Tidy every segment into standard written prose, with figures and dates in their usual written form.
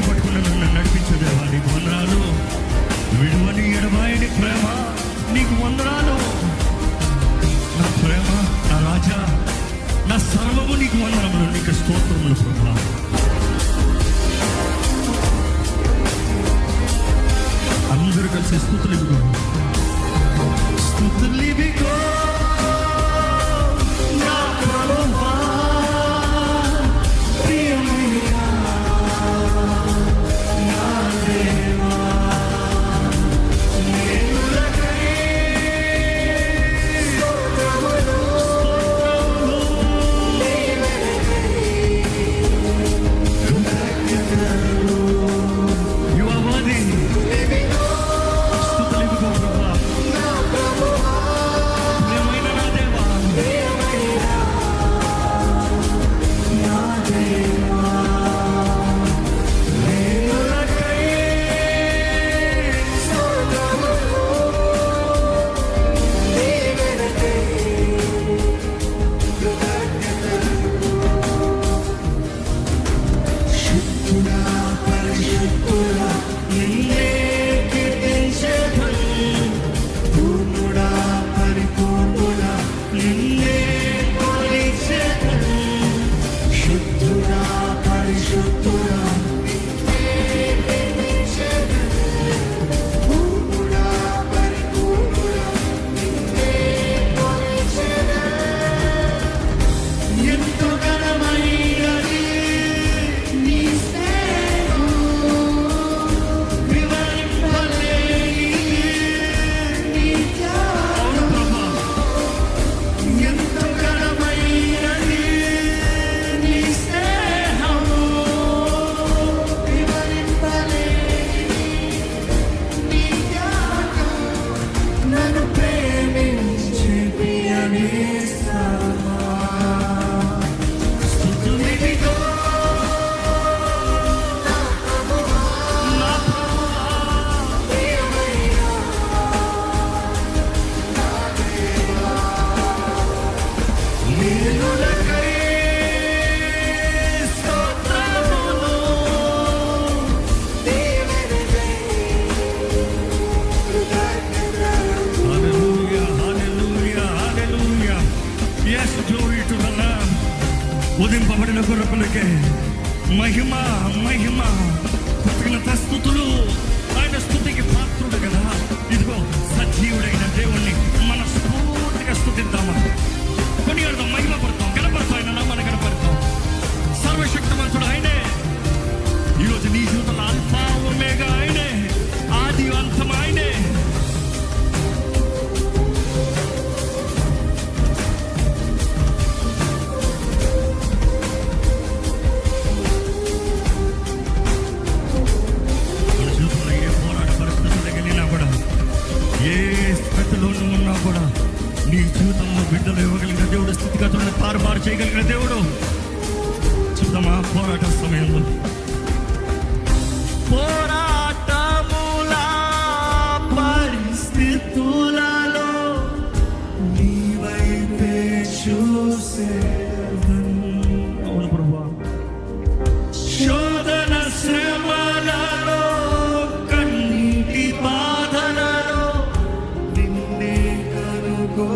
పట్టుకున్న నన్ను నడిపించదేవా నీకు వందనాలు. విడువని ఎడబాయని ప్రేమ నీకు వందనాలు. నా ప్రేమ, నా రాజా, నా సర్వము నీకు వందనములు, నీకు స్తోత్రములు ప్రభా. అందరూ కలిసి స్తుతులు ఇవిగో, స్తుతులు ఇవిగో నా ప్రభువా. ఉదింపబడిన గొర్రెపిల్లకే మహిమ మహిమ కృతజ్ఞత స్తుతులు. ఆయన స్తుతికి పాత్రుడు కదా. ఇదిగో సజీవుడైన దేవుణ్ణి మనస్ఫూర్తిగా స్తుతిద్దామా, కొనియాడదాం, మహిమ పడతాం, గణపడతాం, ఆయన నామాన్ని గణపడతాం. సర్వశక్తివంతుడు ఆయనే. ఈరోజు నీ జీవితంలో ఆల్ఫా ఒమేగా ఆయనే, ఆది అంతం ఆయనే. నీ జీవితంలో బిడ్డలు ఇవ్వగలిగిన దేవుడు, స్థితిగతులను తారుమారు చేయగలిగిన దేవుడు. చూద్దామా పోరాట సమయంలో, పోరాటముల పరిస్థితులలో నీ వైపే చూసే. అవును ప్రభువా. శోధన శ్రమలలో కన్నీటి బాధలలో నిన్నే కనుగో.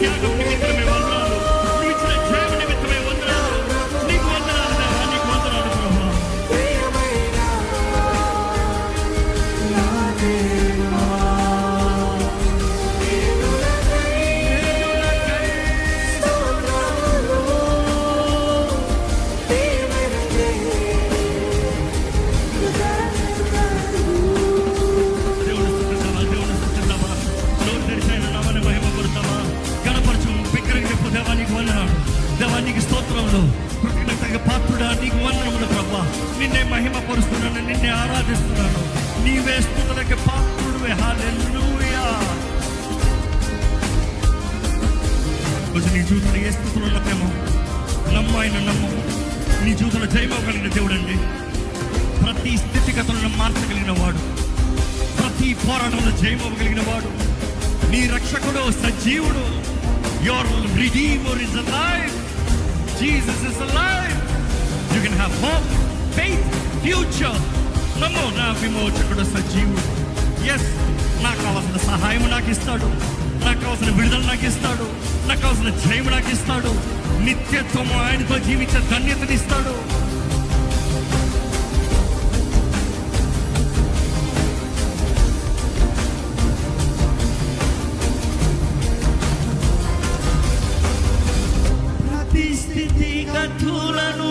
త్యాగం నిమిత్తమే వందనాలు. నువ్వు ఇచ్చిన జయం నిమిత్తమే వందనాలు. నీకు వందనాలు దేవా, నీకు వందనాలు ప్రభా. దేవానికి స్తోత్రములు, కృతజ్ఞతగా పాత్రుడా నీకు వందనములు ప్రభా. నిన్నే మహిమ పరుస్తున్నాను, నిన్నే ఆరాధిస్తున్నాను. నీవే స్తుతులకి పాత్రుడివే. హల్లెలూయా. కొంచెం నీ జీవితంలో ఏ స్థితిలో ఉన్నదేమో నమ్ము, ఆయన నమ్ము. నీ జీవితంలో జయమవగలిగిన దేవుడు అండి. ప్రతి స్థితిగతులను మార్చగలిగిన వాడు, ప్రతి పోరాటంలో జయమవగలిగిన వాడు. నీ రక్షకుడు సజీవుడు. Your Redeemer is alive. Jesus is alive. You can have hope, faith, future. నమ్మో, నా విమోచకుడు సజీవుడు. ఎస్, నాకు కావాల్సిన సహాయం నాకు ఇస్తాడు, నాకు కావాల్సిన విడుదల నాకు ఇస్తాడు, నాకు కావాల్సిన జయం నాకు ఇస్తాడు. నిత్యత్వం ఆయనతో జీవించే ధన్యతని ఇస్తాడు. స్థితిగతులను